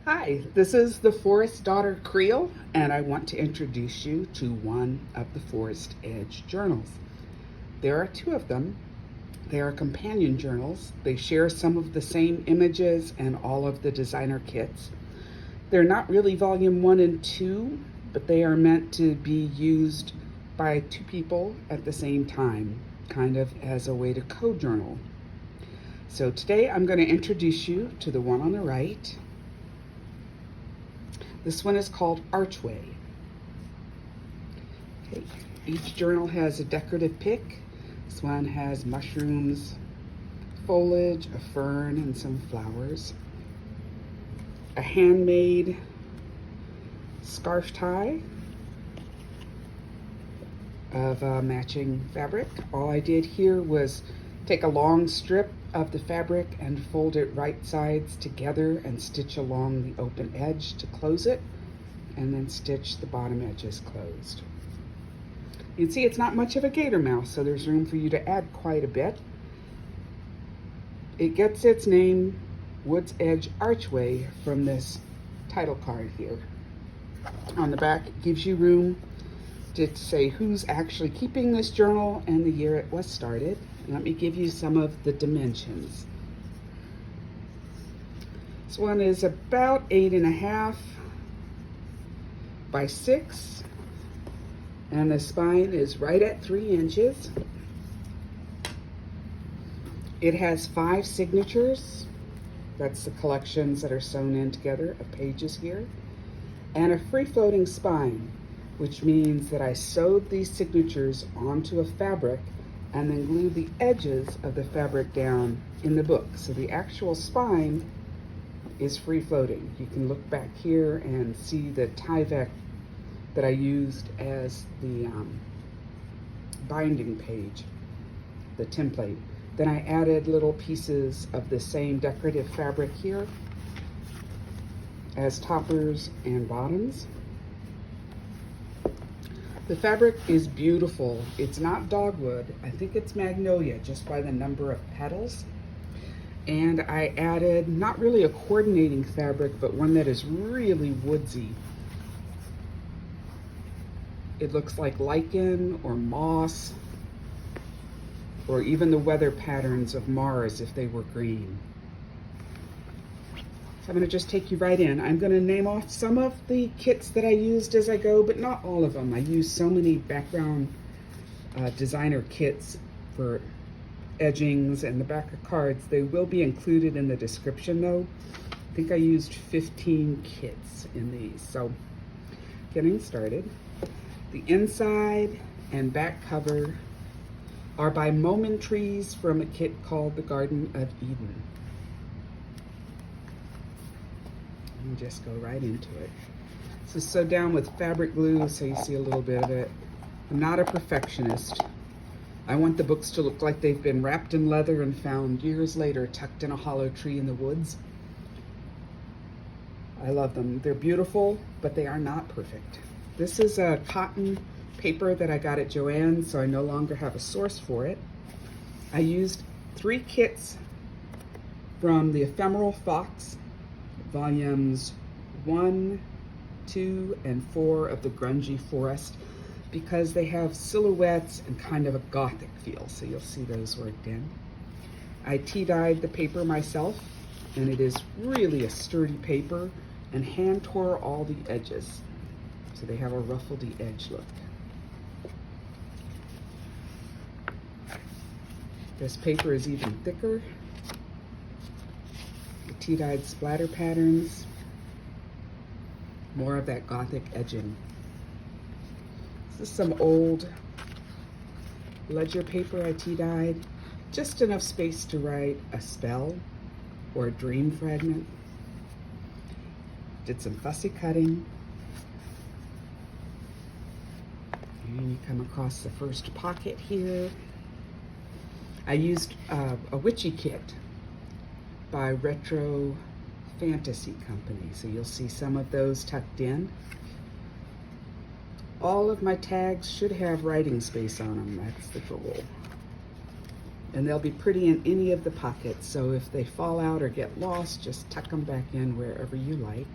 Hi, this is the Forest Daughter Creel, and I want to introduce you to one of the Forest Edge journals. There are two of them. They are companion journals. They share some of the same images and all of the designer kits. They're not really volume 1 and 2, but they are meant to be used by two people at the same time, kind of as a way to co-journal. So today I'm going to introduce you to the one on the right. This one is called Archway. Okay. Each journal has a decorative pick. This one has mushrooms, foliage, a fern, and some flowers. A handmade scarf tie of matching fabric. All I did here was take a long strip of the fabric and fold it right sides together and stitch along the open edge to close it, and then stitch the bottom edges closed. You can see it's not much of a gator mouse, so there's room for you to add quite a bit. It gets its name, Wood's Edge Archway, from this title card here. On the back, it gives you room to say who's actually keeping this journal and the year it was started. Let me give you some of the dimensions. This one is about 8.5 by 6, and the spine is right at 3 inches. It has 5 signatures. That's the collections that are sewn in together of pages here, and a free-floating spine, which means that I sewed these signatures onto a fabric and then glued the edges of the fabric down in the book. So the actual spine is free floating. You can look back here and see the Tyvek that I used as the binding page, the template. Then I added little pieces of the same decorative fabric here as toppers and bottoms. The fabric is beautiful. It's not dogwood. I think it's magnolia just by the number of petals. And I added not really a coordinating fabric, but one that is really woodsy. It looks like lichen or moss, or even the weather patterns of Mars if they were green. So I'm going to just take you right in. I'm going to name off some of the kits that I used as I go, but not all of them. I used so many background designer kits for edgings and the back of cards. They will be included in the description though. I think I used 15 kits in these. So getting started. The inside and back cover are by Trees from a kit called the Garden of Eden. And just go right into it. This is sewed down with fabric glue, so you see a little bit of it. I'm not a perfectionist. I want the books to look like they've been wrapped in leather and found years later tucked in a hollow tree in the woods. I love them. They're beautiful, but they are not perfect. This is a cotton paper that I got at Joann's, so I no longer have a source for it. I used 3 kits from the Ephemeral Fox, volumes 1, 2, and 4 of the Grungy Forest, because they have silhouettes and kind of a gothic feel, so you'll see those worked in. I tea-dyed the paper myself, and it is really a sturdy paper, and hand tore all the edges, so they have a ruffledy edge look. This paper is even thicker. The tea-dyed splatter patterns, more of that gothic edging. This is some old ledger paper I tea-dyed, just enough space to write a spell or a dream fragment. Did some fussy cutting. And you come across the first pocket here. I used a witchy kit by Retro Fantasy Company, so you'll see some of those tucked in. All of my tags should have writing space on them, that's the goal. And they'll be pretty in any of the pockets. So if they fall out or get lost, just tuck them back in wherever you like.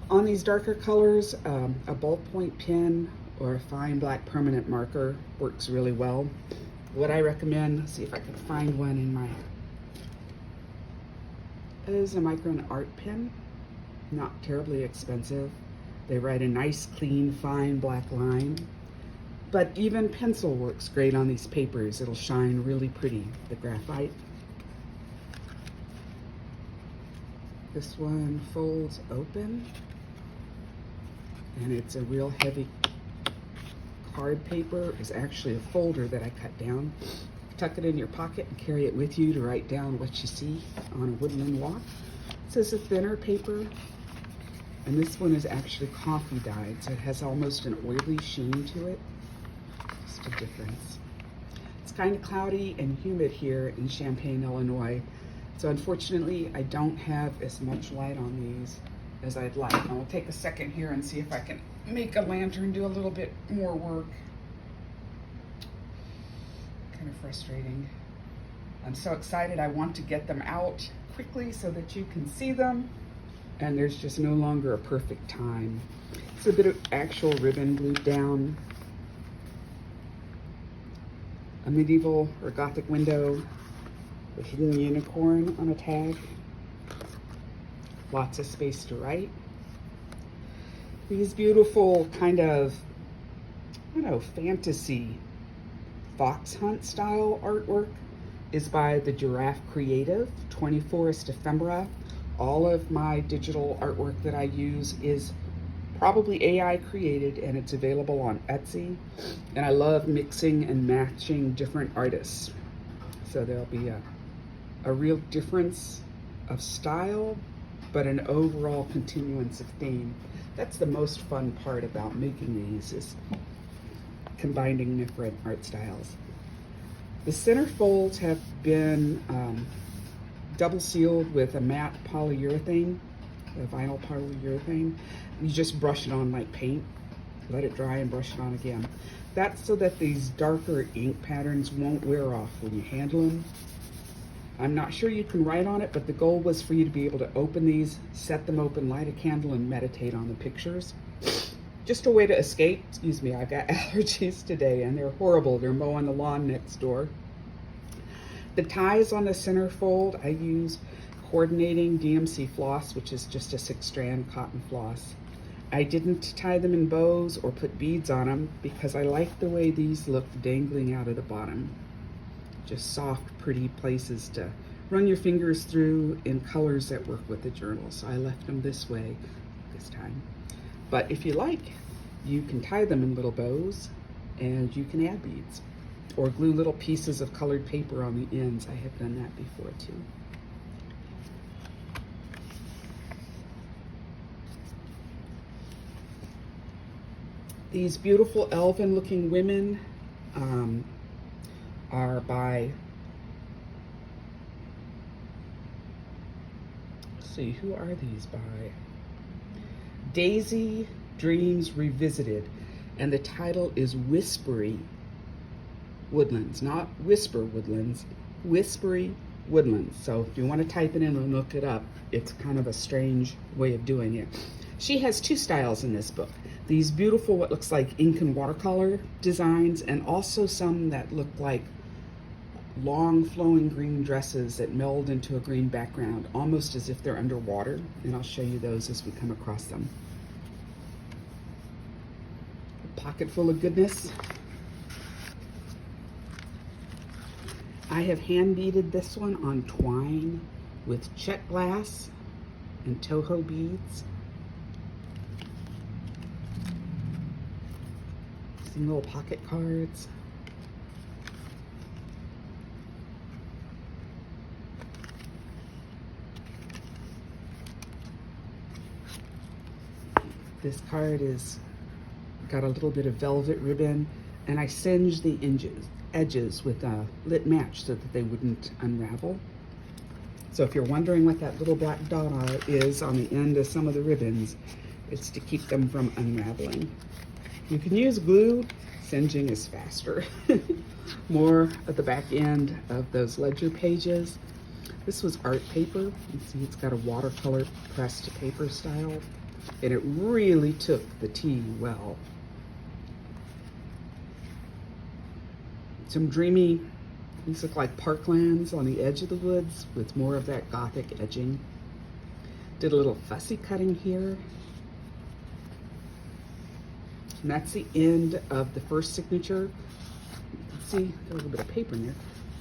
On these darker colors, a ballpoint pen or a fine black permanent marker works really well. What I recommend, let's see if I can find one in my, is a Micron art pen. Not terribly expensive. They write a nice, clean, fine black line. But even pencil works great on these papers. It'll shine really pretty, the graphite. This one folds open, and it's a real heavy card paper. It's actually a folder that I cut down. Tuck it in your pocket and carry it with you to write down what you see on a woodland walk. This is a thinner paper, and this one is actually coffee dyed, so it has almost an oily sheen to it. Just a difference. It's kind of cloudy and humid here in Champaign, Illinois, so unfortunately I don't have as much light on these as I'd like. I'll take a second here and see if I can make a lantern do a little bit more work. Kind of frustrating. I'm so excited. I want to get them out quickly so that you can see them, and there's just no longer a perfect time. It's a bit of actual ribbon glued down. A medieval or Gothic window with a little unicorn on a tag. Lots of space to write. These beautiful kind of, I don't know, fantasy fox hunt style artwork is by the Giraffe Creative, 20 Forest Ephemera. All of my digital artwork that I use is probably AI created, and it's available on Etsy. And I love mixing and matching different artists. So there'll be a real difference of style, but an overall continuance of theme. That's the most fun part about making these, is combining different art styles. The centerfolds have been double sealed with a matte polyurethane, a vinyl polyurethane. You just brush it on like paint, let it dry and brush it on again. That's so that these darker ink patterns won't wear off when you handle them. I'm not sure you can write on it, but the goal was for you to be able to open these, set them open, light a candle, and meditate on the pictures. Just a way to escape. Excuse me, I got allergies today, and they're horrible. They're mowing the lawn next door. The ties on the centerfold, I use coordinating DMC floss, which is just a 6-strand cotton floss. I didn't tie them in bows or put beads on them because I like the way these look dangling out of the bottom. Just soft, pretty places to run your fingers through in colors that work with the journal. So I left them this way this time. But if you like, you can tie them in little bows, and you can add beads or glue little pieces of colored paper on the ends. I have done that before too. These beautiful elven looking women are by, let's see, who are these by? Daisy Dreams Revisited, and the title is Whispery Woodlands, not Whisper Woodlands, Whispery Woodlands. So if you want to type it in and look it up, it's kind of a strange way of doing it. She has two styles in this book. These beautiful, what looks like ink and watercolor designs, and also some that look like long flowing green dresses that meld into a green background, almost as if they're underwater. And I'll show you those as we come across them. A pocket full of goodness. I have hand beaded this one on twine with check glass and Toho beads. Some little pocket cards. This card is got a little bit of velvet ribbon, and I singed the edges with a lit match so that they wouldn't unravel. So if you're wondering what that little black dot is on the end of some of the ribbons, it's to keep them from unraveling. You can use glue Singeing is faster. More at the back end of those ledger pages. This was art paper. You can see it's got a watercolor pressed paper style, and it really took the tea well. Some dreamy, these look like parklands on the edge of the woods with more of that Gothic edging. Did a little fussy cutting here. And that's the end of the first signature. You can see, got a little bit of paper in there.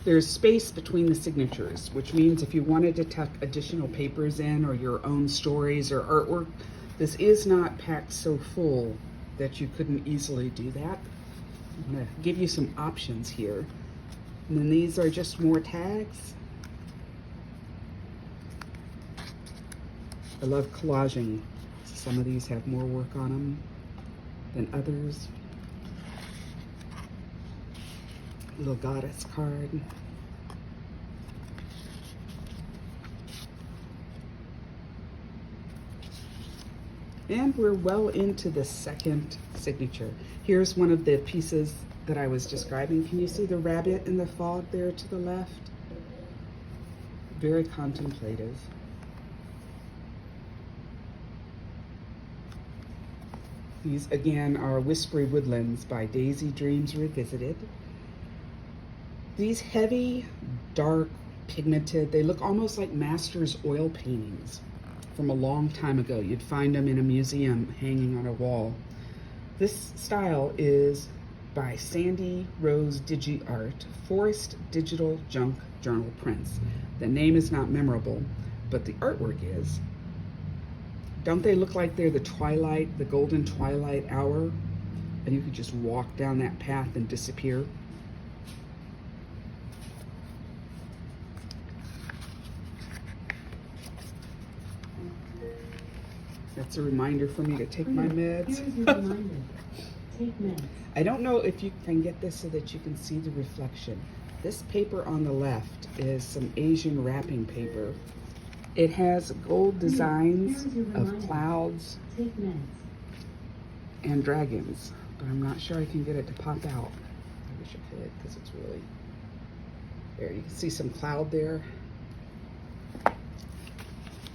There's space between the signatures, which means if you wanted to tuck additional papers in or your own stories or artwork, this is not packed so full that you couldn't easily do that. I'm gonna give you some options here. And then these are just more tags. I love collaging. Some of these have more work on them than others. Little goddess card. And we're well into the second signature. Here's one of the pieces that I was describing. Can you see the rabbit in the fog there to the left? Very contemplative. These again are Whispery Woodlands by Daisy Dreams Revisited. These heavy, dark, pigmented, they look almost like master's oil paintings from a long time ago. You'd find them in a museum hanging on a wall. This style is by Sandy Rose Digi Art, Forest Digital Junk Journal Prints. The name is not memorable, but the artwork is. Don't they look like they're the twilight, the golden twilight hour? And you could just walk down that path and disappear. That's a reminder for me to take my meds. Here's your reminder. Take meds. I don't know if you can get this so that you can see the reflection. This paper on the left is some Asian wrapping paper. It has gold designs of clouds Take meds. and dragons, but I'm not sure I can get it to pop out. I wish I could, because it's really, there, you can see some cloud there.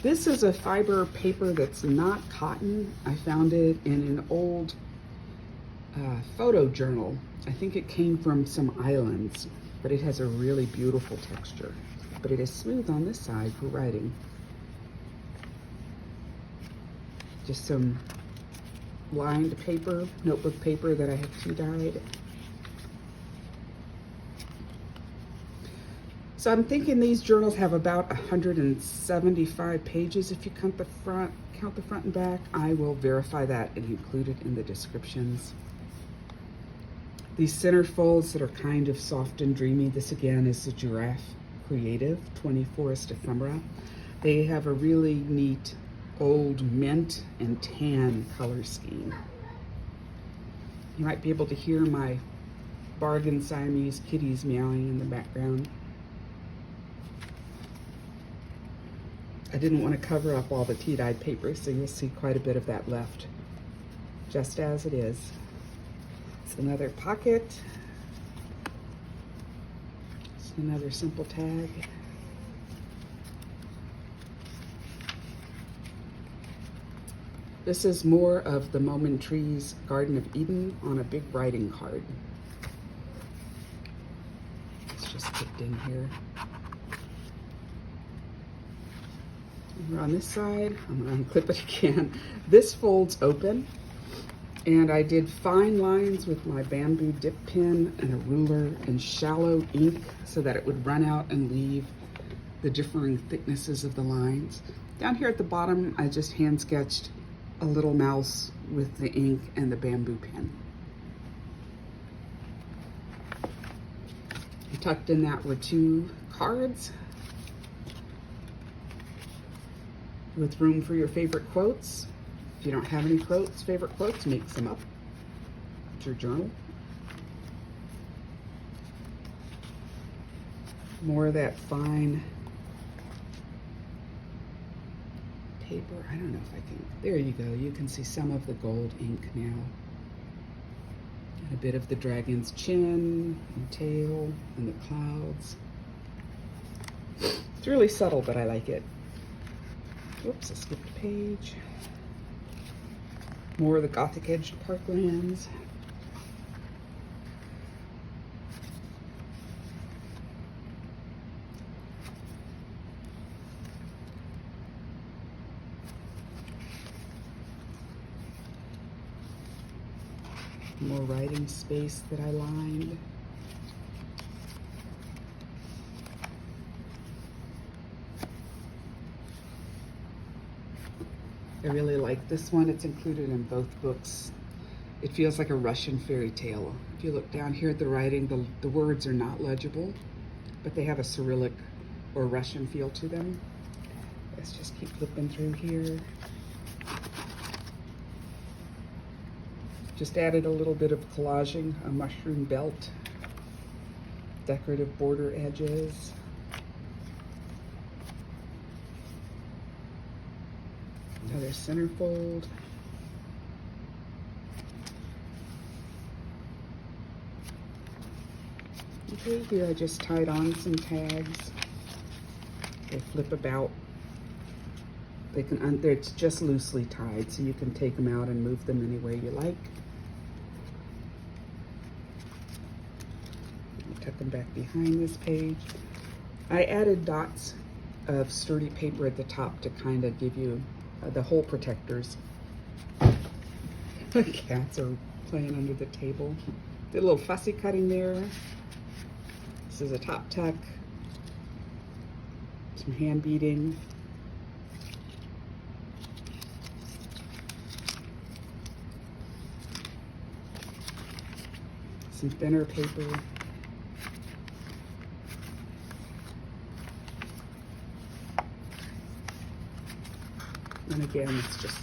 This is a fiber paper that's not cotton. I found it in an old photo journal. I think it came from some islands, but it has a really beautiful texture. But it is smooth on this side for writing. Just some lined paper, notebook paper that I have tea dyed. So I'm thinking these journals have about 175 pages if you count the front and back. I will verify that and include it in the descriptions. These centerfolds that are kind of soft and dreamy. This again is the Giraffe Creative 20 Forest Ephemera. They have a really neat old mint and tan color scheme. You might be able to hear my bargain Siamese kitties meowing in the background. I didn't want to cover up all the tea-dyed paper, so you'll see quite a bit of that left, just as it is. It's another pocket. It's another simple tag. This is more of the Moman Trees Garden of Eden on a big writing card. It's just tucked in here. Over on this side, I'm going to unclip it again. This folds open, and I did fine lines with my bamboo dip pen and a ruler and shallow ink so that it would run out and leave the differing thicknesses of the lines. Down here at the bottom, I just hand sketched a little mouse with the ink and the bamboo pen. Tucked in that were 2 cards with room for your favorite quotes. If you don't have any quotes, favorite quotes, make some up. It's your journal. More of that fine paper. I don't know if I can, there you go. You can see some of the gold ink now. And a bit of the dragon's chin and tail and the clouds. It's really subtle, but I like it. Oops, I skipped a page. More of the Gothic edged parklands. More writing space that I lined. I really like this one. It's included in both books. It feels like a Russian fairy tale. If you look down here at the writing, the words are not legible, but they have a Cyrillic or Russian feel to them. Let's just keep flipping through here. Just added a little bit of collaging, a mushroom belt, decorative border edges. Another centerfold. Okay, here I just tied on some tags. They flip about. They can, it's just loosely tied, so you can take them out and move them any way you like. Tuck them back behind this page. I added dots of sturdy paper at the top to kind of give you the hole protectors. The cats are playing under the table. Did a little fussy cutting there. This is a top tuck. Some hand beading. Some thinner paper. And again, it's just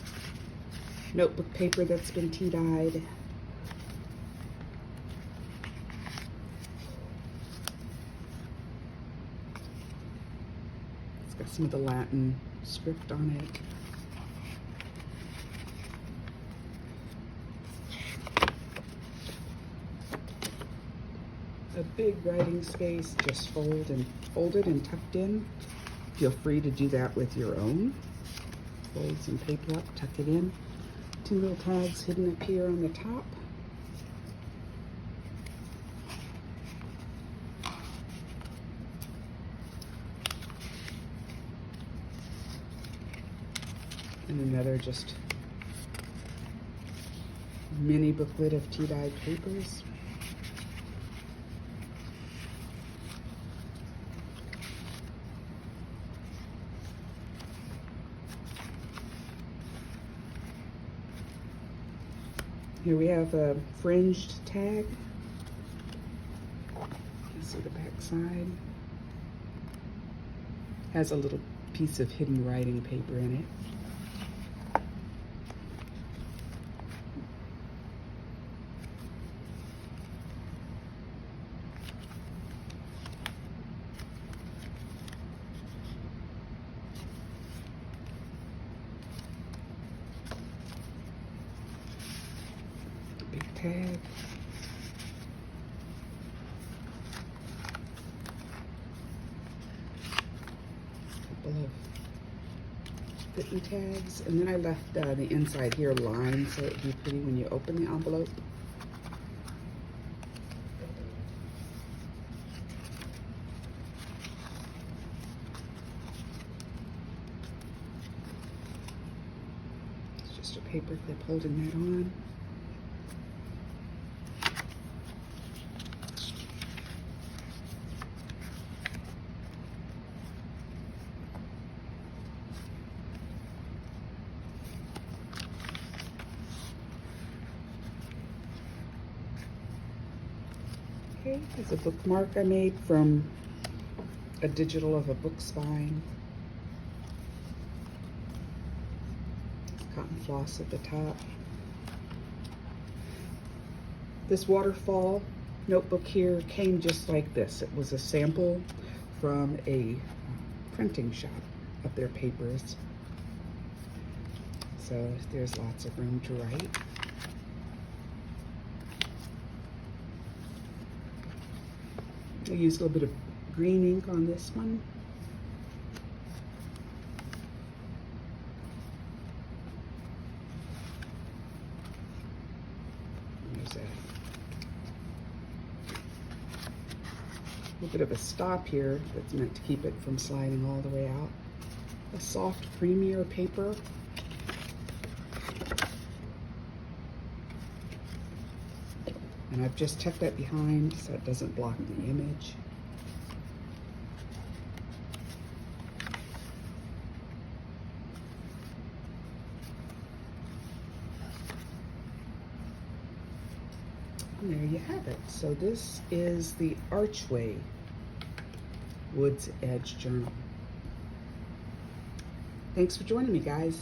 notebook paper that's been tea dyed. It's got some of the Latin script on it. A big writing space, just folded and tucked in. Feel free to do that with your own. Fold some paper up, tuck it in. Two little tags hidden up here on the top. And another just mini booklet of tea-dyed papers. Here we have a fringed tag. You can see the back side. Has a little piece of hidden writing paper in it. Big tag. Couple of written tags, and then I left the inside here lined so it would be pretty when you open the envelope. It's just a paper clip holding that on. Okay, there's a bookmark I made from a digital of a book spine. Cotton floss at the top. This waterfall notebook here came just like this. It was a sample from a printing shop of their papers. So there's lots of room to write. I used a little bit of green ink on this one. There's a little bit of a stop here that's meant to keep it from sliding all the way out. A soft, creamier paper. And I've just tucked that behind so it doesn't block the image. And there you have it. So this is the Archway Woods Edge Journal. Thanks for joining me, guys.